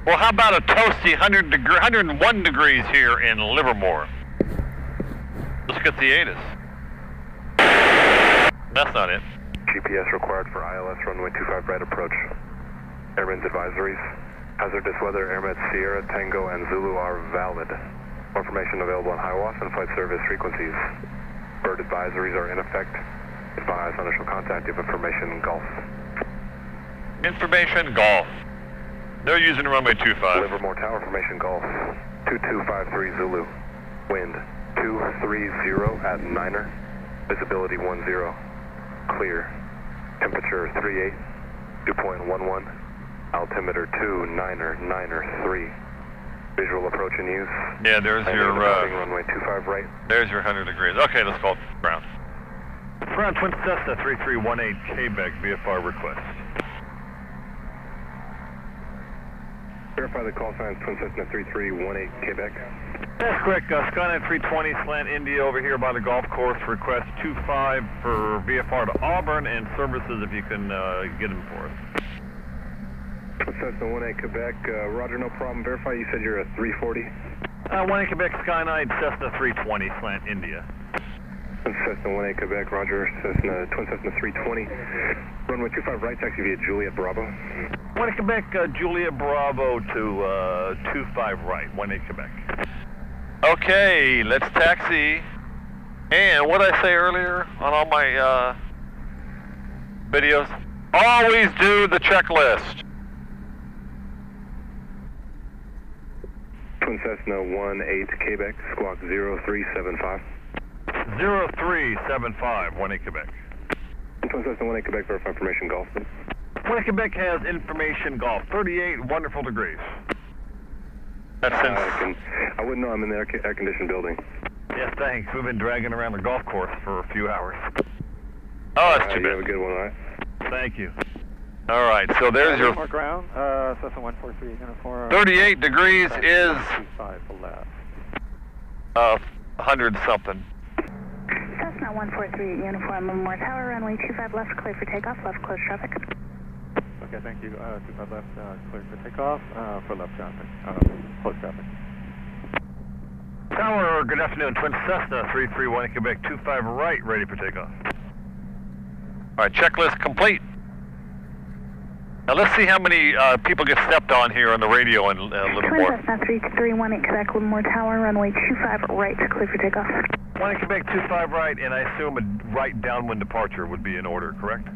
Well, how about a toasty 101 degrees here in Livermore? Let's get the ATIS. That's not it. GPS required for ILS runway 25 right approach. Airman's advisories. Hazardous weather, Airmet Sierra, Tango, and Zulu are valid. More information available on HIWAS and flight service frequencies. Bird advisories are in effect. Advise on initial contact if information Golf. Information Golf. They're using runway 25. Livermore Tower, formation Golf. 2253 Zulu. Wind 230 at 9er. Visibility 10. Clear. Temperature 38. Dew point 11. Altimeter 29er 3. Visual approach in use. Yeah, there's your runway 25 right. There's your 100 degrees. Okay, let's call ground. Ground Twin Cessna 3318 Quebec VFR request. Verify the call signs Twin Cessna 3318 Quebec. That's correct. Skyline 320 slant India over here by the golf course. Request 25 for VFR to Auburn and services if you can get them for us. Cessna 18 Quebec, Roger, no problem. Verify you said you're at 340. 18 Quebec Skyline Cessna 320 slant India. Cessna 18 Quebec, Roger, Twin Cessna 320. Runway 25 right, taxi via Juliet Bravo. 18 Quebec, Juliet Bravo to 25 right, 18 Quebec. Okay, let's taxi. And what did I say earlier on all my videos? Always do the checklist. Twin Cessna 18 Quebec, squawk 0375. 0375, 18 Quebec. Twin Cessna 18 Quebec, verify information Golf. 18 Quebec has information Golf, 38 wonderful degrees. That's I wouldn't know, I'm in the air-conditioned building. Yes, thanks. We've been dragging around the golf course for a few hours. Oh, that's too you bad. have a good one, all right? Thank you. All right, so there's your ground, Cessna 143 uniform. 38 degrees is 25 left. 100 something. Cessna 143 uniform, Livermore Tower, runway 25 left, clear for takeoff, left close traffic. Okay, thank you. 25 left, clear for takeoff, for left traffic, close traffic. Tower, good afternoon. Twin Cessna 331 Quebec, 25 right, ready for takeoff. All right, checklist complete. Now let's see how many people get stepped on here on the radio in Livermore. Twin Cessna 3318 Quebec, Livermore Tower, runway 25 right, clear for takeoff. 18 Quebec, 25 right, and I assume a right downwind departure would be in order, correct?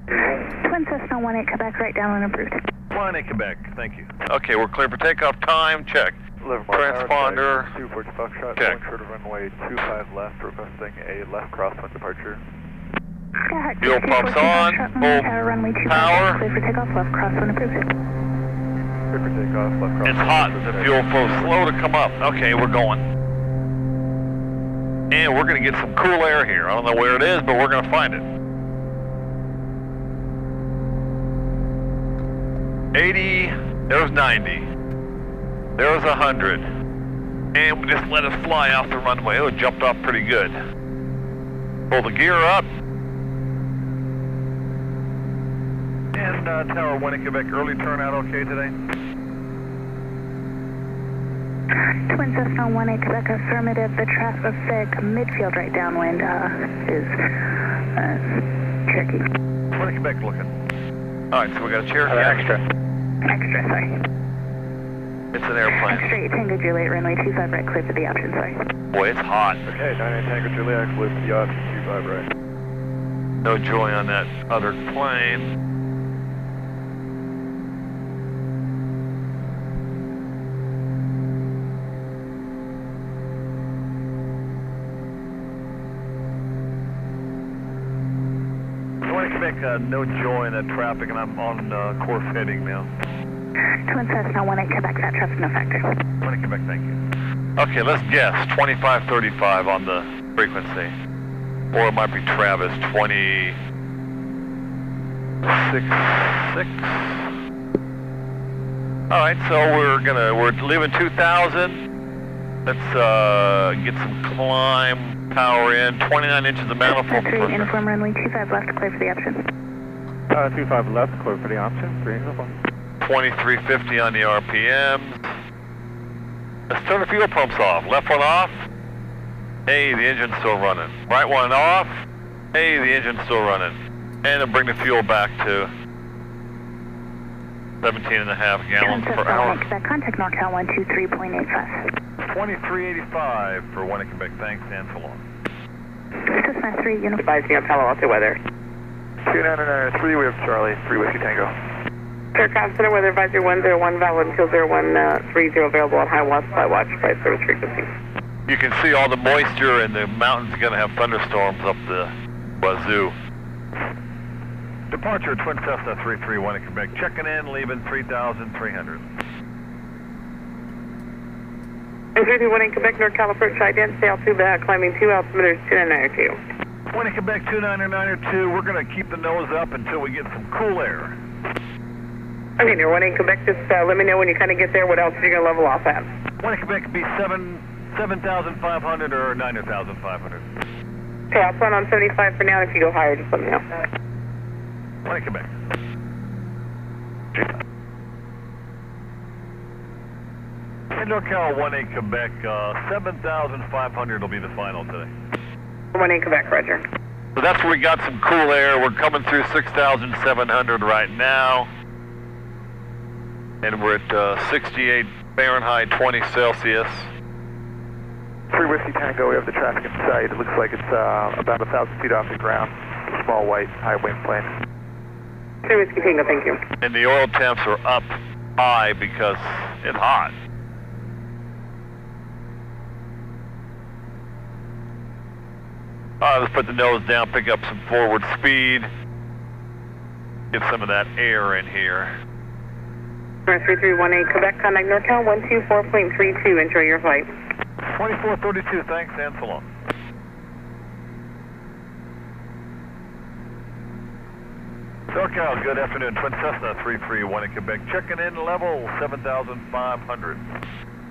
Twin Cessna 18 Quebec, right downwind approved. 18 Quebec, thank you. Okay, we're clear for takeoff. Time, check. Livermore Transponder, Tower, 24 Foxtrot, check. going short of runway 25 left, requesting a left crosswind departure. Fuel pumps on, full runway 25 power. clear for takeoff, left crosswind approved. Clear for takeoff, left crosswind. It's hot. The fuel flow's slow to come up. Okay, we're going. And we're going to get some cool air here. I don't know where it is, but we're going to find it. 80, there's 90. There's 100. And we just let it fly off the runway. Oh, it jumped off pretty good. Pull the gear up. And Tower 18 Quebec, early turnout okay today? Twin Cessna 18 Quebec, affirmative. The traffic midfield right downwind is Cherokee. 18 Quebec looking. All right, so we got a Cherokee extra. Extra, sorry. It's an airplane. Extra 8 Tango Juliet, runway 25 right, clear for the option, sorry. Boy, it's hot. Okay, 98 Tango Juliet, clear for the option, 25 right. No joy on that other plane. Quebec, no joy in that traffic, and I'm on course heading now. Twin Cessna 18 Quebec, that traffic no factor. 18 Quebec, thank you. Okay, let's guess. 2535 on the frequency. Or it might be Travis, 266. All right, so we're leaving 2000. Let's get some climb power in. 29 inches of manifold. 3 uniform, runway 25 left, clear for the option. 25 left, clear for the option, 3 uniform. 2350 on the RPMs. Let's turn the fuel pumps off. Left one off. Hey, the engine's still running. Right one off. Hey, the engine's still running. And then bring the fuel back to 17.5 gallons per hour. Contact NorCal 123.85. 2385 for 1 in Quebec. Thanks and so long. Cessna 3, Uniform. Advising on Palo Alto weather. 2993, we have Charlie, 3 Whiskey Tango. Aircraft Center weather advisory 101 valid until 0130 available on high watts, flight watch, flight service frequency. You can see all the moisture and the mountains are going to have thunderstorms up the wazoo. Departure Twin Cessna 331 in Quebec. Checking in, leaving 3,300. 331 in Quebec, NorCal approach, ident, stay altitude, climbing 2, altimeter 2992. 1 in Quebec, 2992. We're going to keep the nose up until we get some cool air. Okay, near 1 in Quebec, just let me know when you kind of get there what else you're going to level off at. 1 in Quebec be 7,500 or 9,500. Okay, I'll plan on 75 for now. If you go higher, just let me know. 1 in Quebec. And NorCal 1 in Quebec, 7,500 will be the final today. 1 in Quebec, roger. So that's where we got some cool air. We're coming through 6,700 right now. And we're at 68 Fahrenheit, 20 Celsius. 3 Whiskey Tango, we have the traffic in sight. It looks like it's about 1,000 feet off the ground. Small white, high wing plane. 3 Whiskey Tango, thank you. And the oil temps are up high because it's hot. Let's put the nose down, pick up some forward speed. Get some of that air in here. 3318 Quebec, contact NorCal 124.32. Enjoy your flight. 2432, thanks and so long. NorCal, good afternoon. Twin Cessna 331 in Quebec. Checking in level 7,500.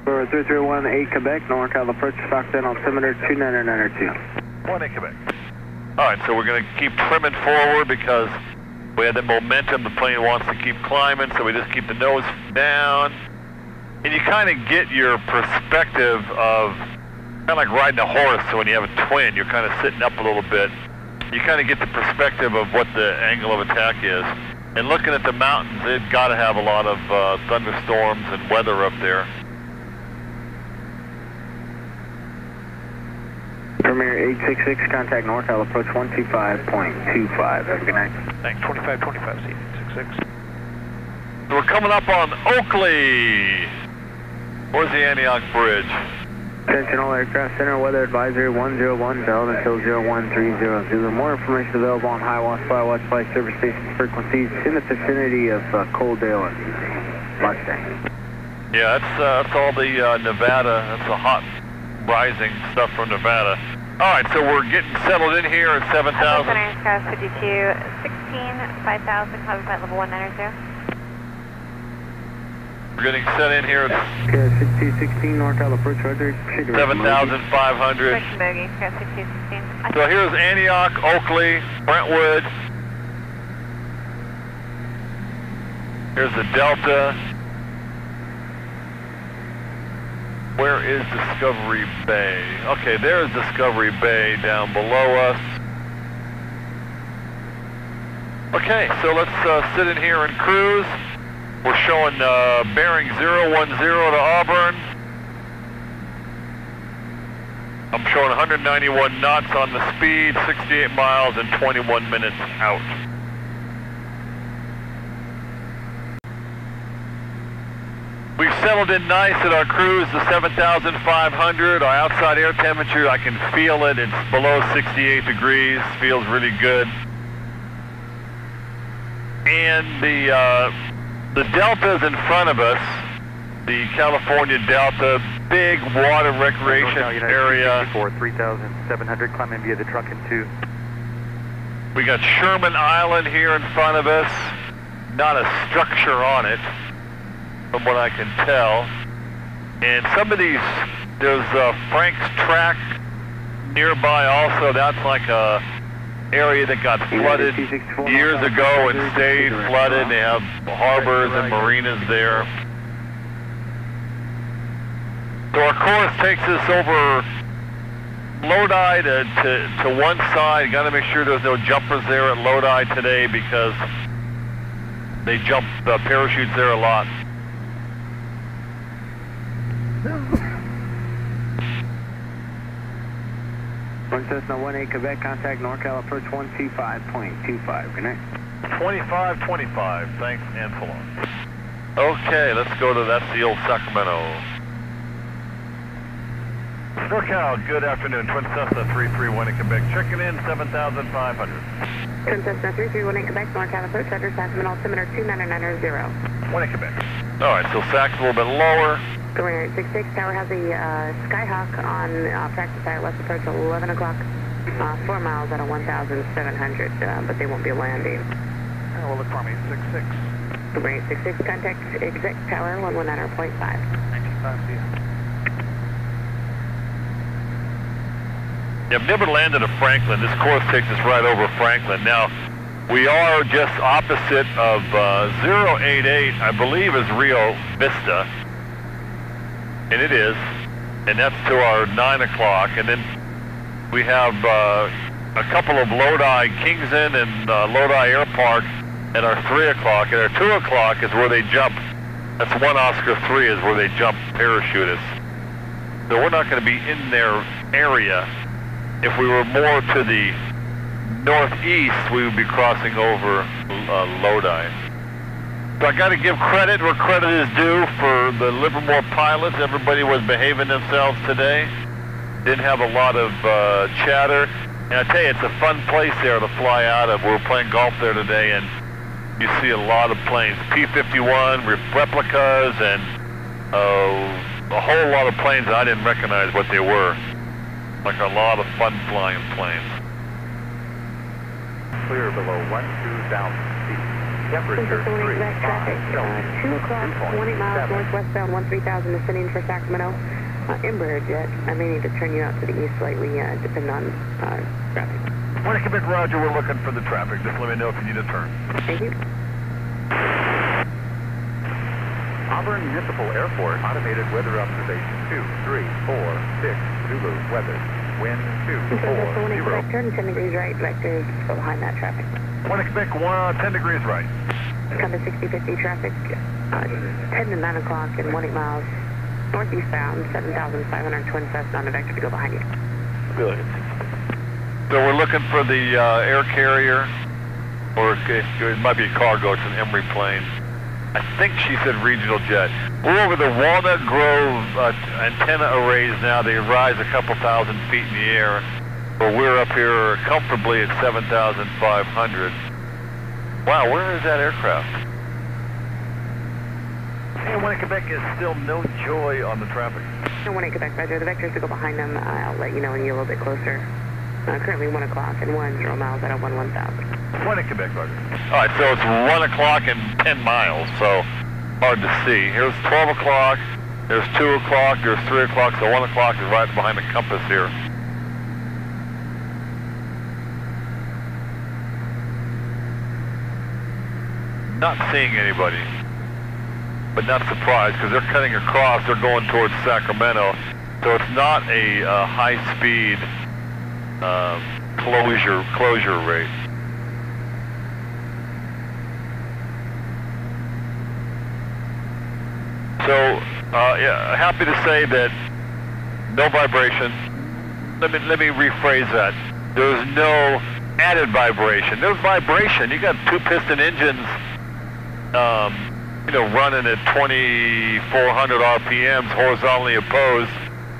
3318 Quebec, NorCal approach Stockton altimeter 2992. 1 in Quebec. All right, so we're going to keep trimming forward because we had the momentum. The plane wants to keep climbing, so we just keep the nose down. And you kind of get your perspective of kind of like riding a horse. So when you have a twin, you're kind of sitting up a little bit. You kind of get the perspective of what the angle of attack is. And looking at the mountains, they've got to have a lot of thunderstorms and weather up there. Premier 866, contact NorCal approach 125.25. Have a good night. Thanks, 2525, see 866. So we're coming up on Oakley. Where's the Antioch Bridge? Attention all aircraft center, weather advisory 101, valid until 0130. Zulu. More information available on high watts, fly watch, flight service station frequencies in the vicinity of Coaldale and Mustang. Yeah, that's all the Nevada, that's the hot rising stuff from Nevada. All right, so we're getting settled in here at 7,000. Center Cross 52, 16, 5,000, copy flight level 190. We're getting set in here at 6216 NorCal approach, roger. 7,500. Correction bogey, Cross 6216. So here's Antioch, Oakley, Brentwood. Here's the Delta. Where is Discovery Bay? Okay, there's Discovery Bay down below us. Okay, so let's sit in here and cruise. We're showing bearing 010 to Auburn. I'm showing 191 knots on the speed, 68 miles and 21 minutes out. We've settled in nice at our cruise to 7,500. Our outside air temperature, I can feel it. It's below 68 degrees. Feels really good. And the Delta's in front of us. The California Delta, big water recreation area. 3,700, climbing via the truck in 2. We got Sherman Island here in front of us. Not a structure on it, from what I can tell. And some of these, there's Frank's Track nearby also. That's like a area that got flooded years ago and stayed flooded. They have harbors and marinas there. So our course takes us over Lodi to one side. Got to make sure there's no jumpers there at Lodi today because they jump parachutes there a lot. Cessna 18 Quebec, contact NorCal approach 125.25. Good night. 2525, thanks and so long. Okay, let's go to, that's the old Sacramento. NorCal, good afternoon. Twin Cessna 3318 Quebec, checking in 7,500. Twin Cessna 3318 Quebec, NorCal approach, address Sacramento, altimeter 29990. 1 Quebec. Alright, so Sac's a little bit lower. Going 866, tower has a Skyhawk on practice site, west approach 11 o'clock, 4 miles at a 1,700, but they won't be landing. We'll look for me, 66. Going 866, contact exec tower 119.5. 95, see ya. Yeah, I've never landed at Franklin. This course takes us right over Franklin. Now, we are just opposite of 088, I believe is Rio Vista. And it is. And that's to our 9 o'clock. And then we have a couple of Lodi Kingston and Lodi Air Park at our 3 o'clock. And our 2 o'clock is where they jump. That's 1 Oscar 3 is where they jump parachutists. So we're not going to be in their area. If we were more to the northeast, we would be crossing over Lodi. So I got to give credit where credit is due for the Livermore pilots. Everybody was behaving themselves today. Didn't have a lot of chatter. And I tell you, it's a fun place there to fly out of. We were playing golf there today, and you see a lot of planes. P-51 replicas and a whole lot of planes that I didn't recognize what they were. Like a lot of fun flying planes. Clear below 12,000 feet. Temperature 3, 5, traffic, 2 o'clock, 20 miles northwestbound, 13,000 descending for Sacramento. Embraer jet, I may need to turn you out to the east slightly, depending on traffic. 1 Quebec, roger, we're looking for the traffic. Just let me know if you need a turn. Thank you. Auburn Municipal Airport, automated weather observation 2, 3, 4, 6, Zulu, weather, wind 2, 4, 0. Turn 10 degrees right, vectors go behind that traffic. 1 Quebec, 10 degrees right. Compass 6050 traffic, 10 to 9 o'clock and 18 miles northeastbound, 7,500 Twin Cessna on a vector to go behind you. Good. So we're looking for the air carrier, or it might be a cargo, it's an Emory plane. I think she said regional jet. We're over the Walnut Grove antenna arrays now. They rise a couple thousand feet in the air, but we're up here comfortably at 7,500. Wow, where is that aircraft? And 1 Quebec is still no joy on the traffic. 1 Quebec, roger. The vectors to go behind them, I'll let you know when you get a little bit closer. Currently 1 o'clock and 10 miles at a 1,000. 1 Quebec, roger. All right, so it's 1 o'clock and 10 miles, so hard to see. Here's 12 o'clock, there's 2 o'clock, there's 3 o'clock, so 1 o'clock is right behind the compass here. Not seeing anybody, but not surprised because they're cutting across, they're going towards Sacramento, so it's not a high-speed closure rate. So, yeah, happy to say that no vibration. Let me rephrase that. There's no added vibration. There's vibration. You got 2 piston engines, you know, running at 2,400 RPMs, horizontally opposed,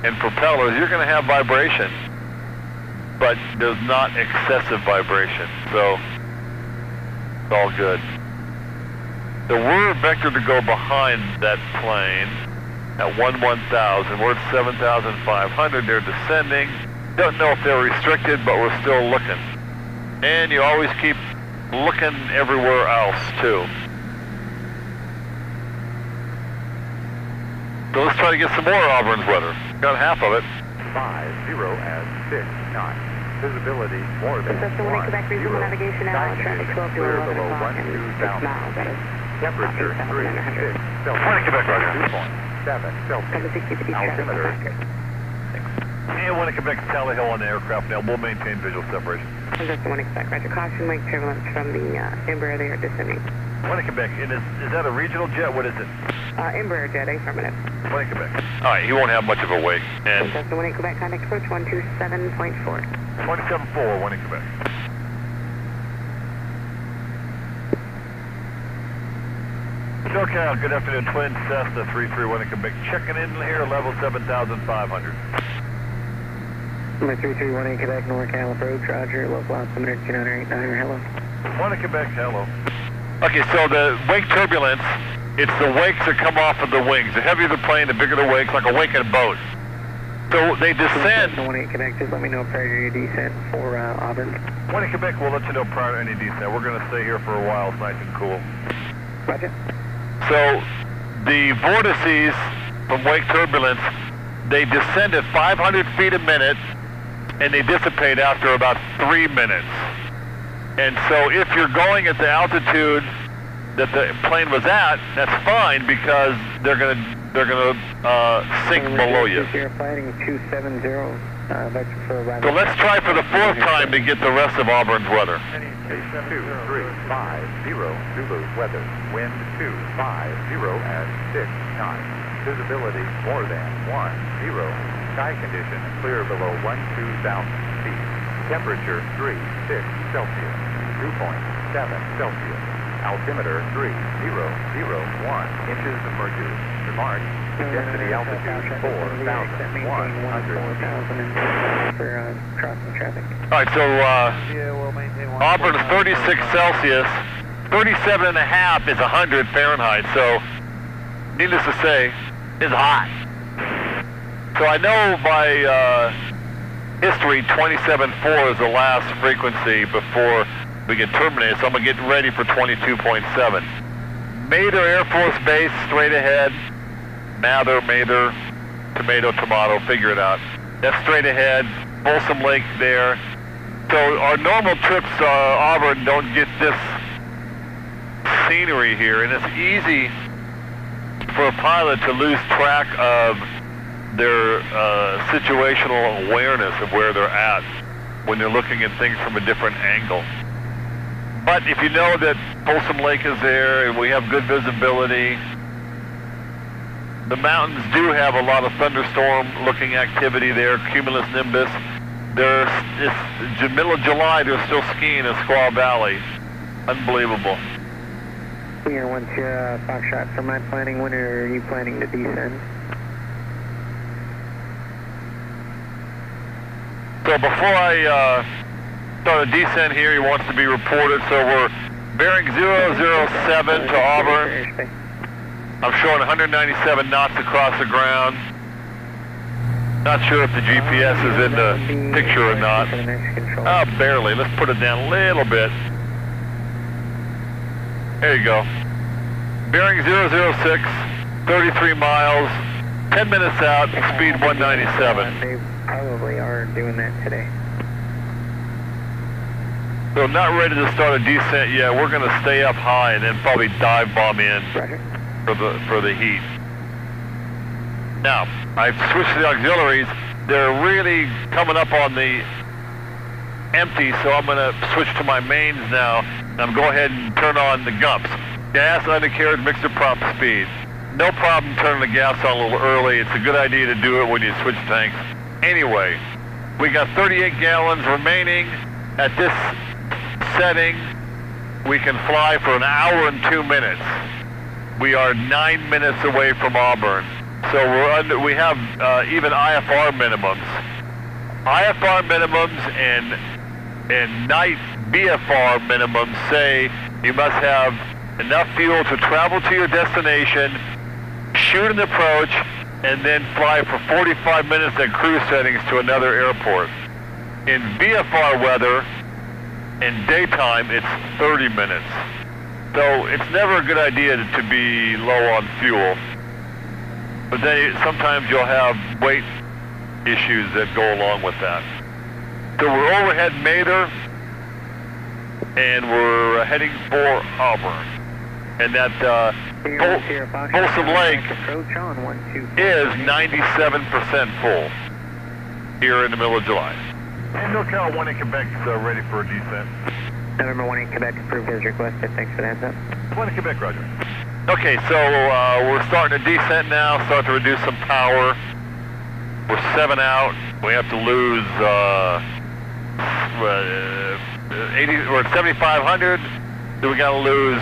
and propellers. You're going to have vibration, but there's not excessive vibration. So it's all good. So we're vectored to go behind that plane at 1,000. We're at 7,500. They're descending. Don't know if they're restricted, but we're still looking. And you always keep looking everywhere else, too. So let's try to get some more Auburn's weather. Got half of it. 50 and 6 knots. Visibility more than Cessna 18 Quebec, resume navigation now. Traffic 12 to 11 o'clock and 6 miles. That is Temperature 3, 6 Celsius. 20 Quebec, Roger. 2.7 Celsius. Cover 60 traffic Altimeter. factor. And 1 Quebec, Tally Hill on the aircraft now. We'll maintain visual separation. Cessna 18 Quebec, Roger. Caution wake turbulence from the Embraer. They are descending. 1 Quebec, and is that a regional jet? What is it? Embraer jet, affirmative. 1 Quebec. All right, he won't have much of a wake. And Cessna 18 Quebec, contact approach 127.4. 27.4, 1 Quebec. SoCal, good afternoon, Twin Cessna 331 Quebec. Checking in here, level 7,500. My 3318 Quebec, NorCal approach, Roger, local altimeter 2989, hello. 1 Quebec, hello. okay, so the wake turbulence, it's the wakes that come off of the wings. The heavier the plane, the bigger the wakes, like a wake in a boat. So they descend. Cessna 18 Quebec, just let me know prior to your descent for Auburn. 1 Quebec, we'll let you know prior to any descent. We're going to stay here for a while. It's nice and cool. Roger. So the vortices from wake turbulence, they descend at 500 feet a minute, and they dissipate after about 3 minutes. And so if you're going at the altitude that the plane was at, that's fine because they're gonna sink below you. You're fighting 270, vector for arrival. So let's try for the 4th time to get the rest of Auburn's weather. 2350 Zulu weather. Wind 250 at 6 knots. Visibility more than 10. Sky condition clear below 12,000 feet. Temperature 36 Celsius. 2.7 Celsius. Altimeter 3001 inches of mercury. Remark, density altitude 4,100 for crossing traffic. All right, so Auburn is 36 Celsius, 37.5 is 100 Fahrenheit, so needless to say, it's hot. So I know by history 27.4 is the last frequency before we get terminated, so I'm going to get ready for 22.7. Mather Air Force Base, straight ahead. Mather, tomato, figure it out. That's straight ahead. Folsom Lake there. So our normal trips, Auburn, don't get this scenery here, and it's easy for a pilot to lose track of their situational awareness of where they're at when they're looking at things from a different angle. But if you know that Folsom Lake is there and we have good visibility, the mountains do have a lot of thunderstorm-looking activity there, cumulus nimbus. It's the middle of July, they're still skiing in Squaw Valley. Unbelievable. Here, once you're Foxtrot, for my planning, when are you planning to descend? So before I start a descent here, he wants to be reported. So we're bearing 007 to Auburn. I'm showing 197 knots across the ground. Not sure if the GPS is in the picture or not. Barely. Let's put it down a little bit. There you go. Bearing 006, 33 miles, 10 minutes out, speed 197. They probably are doing that today. So not ready to start a descent yet. We're going to stay up high and then probably dive bomb in for the heat. Now, I've switched to the auxiliaries. They're really coming up on the empty, so I'm going to switch to my mains now. And I'm going to go ahead and turn on the gumps. Gas, undercarriage, mixer, prop, speed. No problem turning the gas on a little early. It's a good idea to do it when you switch tanks. Anyway, we got 38 gallons remaining. At this setting, we can fly for an hour and 2 minutes. We are 9 minutes away from Auburn. So we have even IFR minimums. IFR minimums and night VFR minimums say you must have enough fuel to travel to your destination, shoot an approach, and then fly for 45 minutes at cruise settings to another airport. In VFR weather, in daytime, it's 30 minutes. So it's never a good idea to be low on fuel. But then sometimes you'll have weight issues that go along with that. So we're overhead Mather, and we're heading for Auburn. And that Folsom Lake is 97% full here in the middle of July. And NorCal 1 in Quebec is ready for a descent. November 1 in Quebec approved as requested. Thanks for the heads up. 1 in Quebec, roger. Okay, so we're starting to descent now, start to reduce some power. We're 7 out. We have to lose 80, we're at 7,500, so we got to lose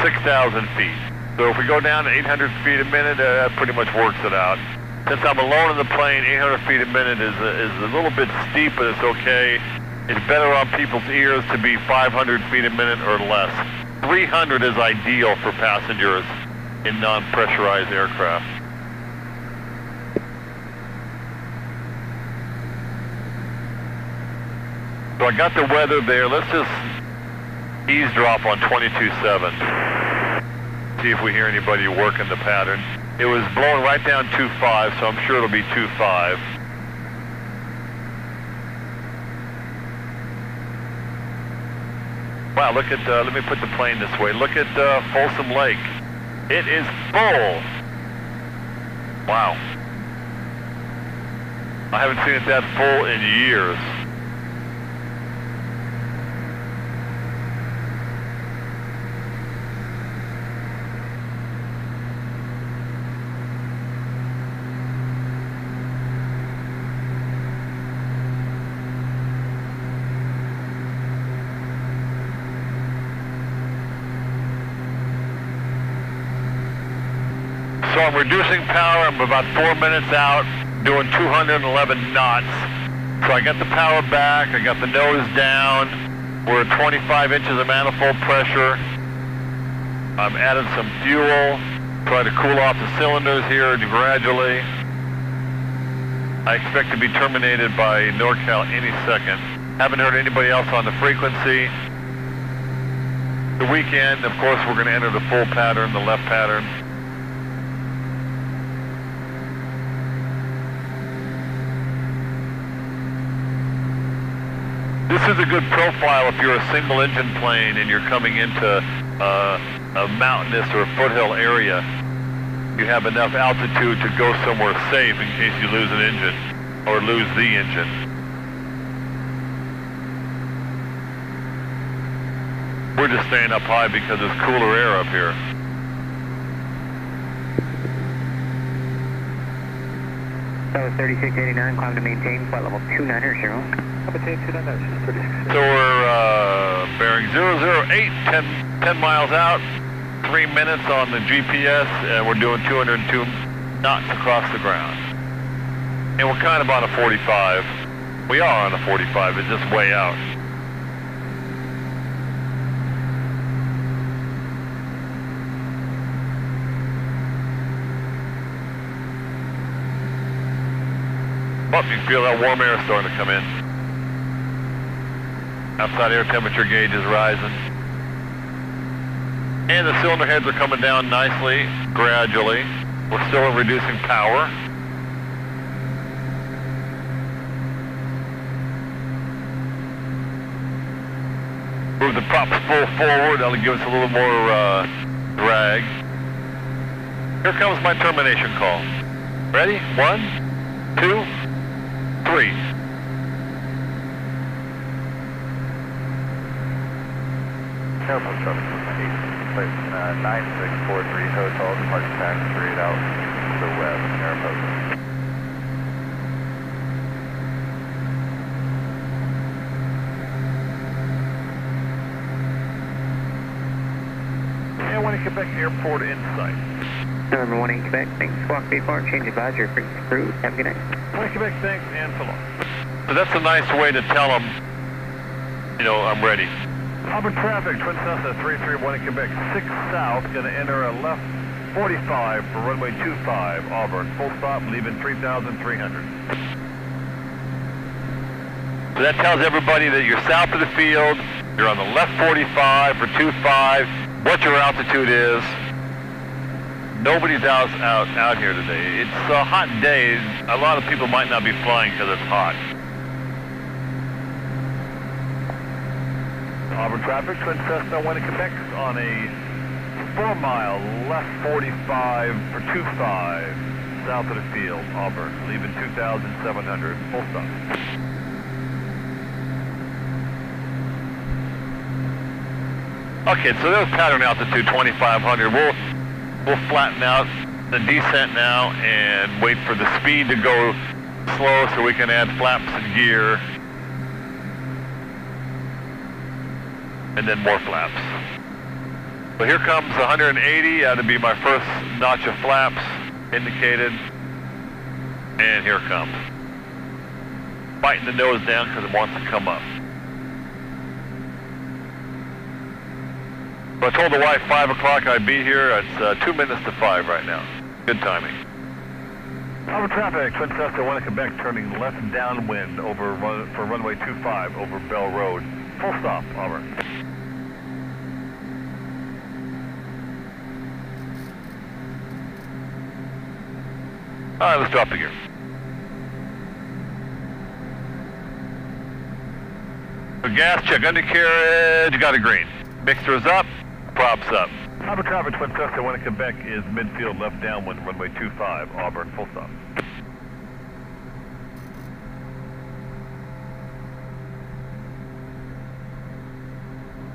6,000 feet. So if we go down to 800 feet a minute, that pretty much works it out. Since I'm alone in the plane, 800 feet a minute is a little bit steep, but it's okay. It's better on people's ears to be 500 feet a minute or less. 300 is ideal for passengers in non-pressurized aircraft. So I got the weather there. Let's just eavesdrop on 22.7. See if we hear anybody working the pattern. It was blowing right down 2.5, so I'm sure it'll be 2.5. Wow, look at, let me put the plane this way. Look at Folsom Lake. It is full. Wow. I haven't seen it that full in years. So I'm reducing power. I'm about 4 minutes out, doing 211 knots. So I got the power back. I got the nose down. We're at 25 inches of manifold pressure. I'm adding some fuel, trying to cool off the cylinders here gradually. I expect to be terminated by NorCal any second. Haven't heard anybody else on the frequency. The weekend, of course, we're going to enter the full pattern, the left pattern. This is a good profile if you're a single engine plane and you're coming into a mountainous or a foothill area. You have enough altitude to go somewhere safe in case you lose an engine or lose the engine. We're just staying up high because there's cooler air up here. That was 3689, climb to maintain, flight level 290. So we're bearing 008, 10 miles out, 3 minutes on the GPS, and we're doing 202 knots across the ground. And we're kind of on a 45. We are on a 45, it's just way out. But you can feel that warm air starting to come in. Outside air temperature gauge is rising. And the cylinder heads are coming down nicely, gradually. We're still reducing power. Move the props full forward, that'll give us a little more drag. Here comes my termination call. Ready? 1, 2, 3. Airport traffic 9643 Hotel, departure tax 38 out to the west, airport. And 1 in Quebec Airport in sight. November 1 in Quebec, thanks. Squawk B4, change advisory frequency crew. Have a good night. 1 in Quebec, thanks, and so long. So that's a nice way to tell them, you know, I'm ready. Auburn traffic, Twin Cessna 331 in Quebec, 6 south, going to enter a left 45 for runway 25, Auburn. Full stop, leaving 3,300. So that tells everybody that you're south of the field, you're on the left 45 for 25, what your altitude is. Nobody's out here today. It's a hot day. A lot of people might not be flying because it's hot. Auburn traffic, Twin Cessna 1 Quebec on a 4-mile left 45 for 25 south of the field, Auburn, leaving 2,700, full stop. Okay, so there's pattern altitude 2,500. We'll flatten out the descent now and wait for the speed to go slow so we can add flaps and gear. And then more flaps. So here comes 180, that'll be my first notch of flaps indicated. And here it comes. Biting the nose down because it wants to come up. So I told the wife 5 o'clock I'd be here. It's 2 minutes to 5 right now. Good timing. Auburn traffic, Twin Cessna 1 Quebec turning left downwind for runway 25 over Bell Road. Full stop, Auburn. All right, let's drop the gear. So gas check, undercarriage, got a green. Mixture is up, props up. Auburn traffic, Twin Cessna 1 Quebec is midfield left downwind, runway 25, Auburn, full stop.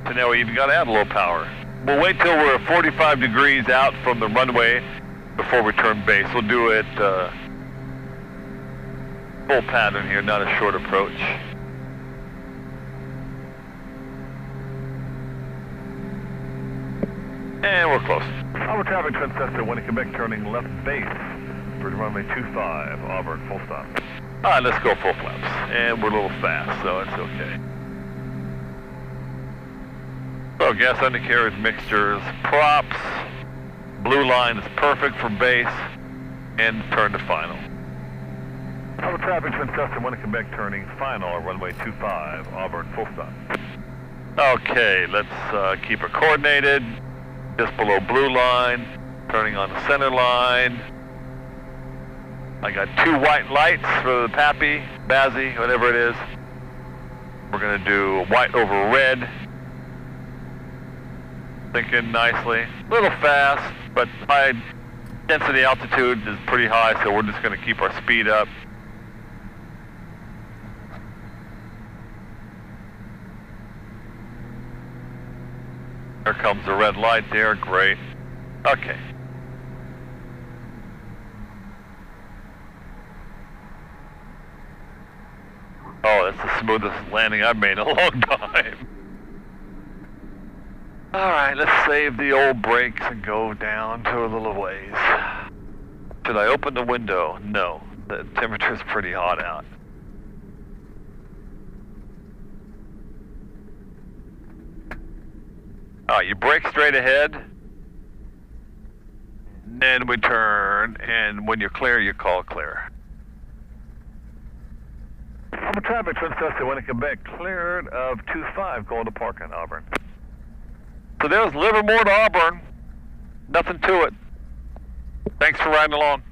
So now we even got to add a little power. We'll wait till we're 45 degrees out from the runway before we turn base. We'll do it full pattern here, not a short approach. And we're close. Auburn traffic, Twin Cessna 1 Quebec turning left base for runway 25, Auburn, full stop. All right, let's go full flaps. And we're a little fast, so it's okay. So gas undercarriage mixtures, props, blue line is perfect for base, and turn to final. Auburn traffic, Twin Cessna 1 Quebec turning final, runway 25, Auburn, full stop. Okay, let's keep it coordinated. Just below blue line, turning on the center line. I got 2 white lights for the Pappy, Bazzy, whatever it is. We're gonna do white over red. Thinking nicely. A little fast, but high density altitude is pretty high, so we're just gonna keep our speed up. There comes the red light there, great. Okay. Oh, that's the smoothest landing I've made in a long time. All right, let's save the old brakes and go down to a little ways. Should I open the window? No, the temperature's pretty hot out. All right, you brake straight ahead, then we turn, and when you're clear, you call clear. Auburn traffic, Twin Cessna 1 Quebec, cleared of 25, going to parking, Auburn. So there's Livermore to Auburn. Nothing to it. Thanks for riding along.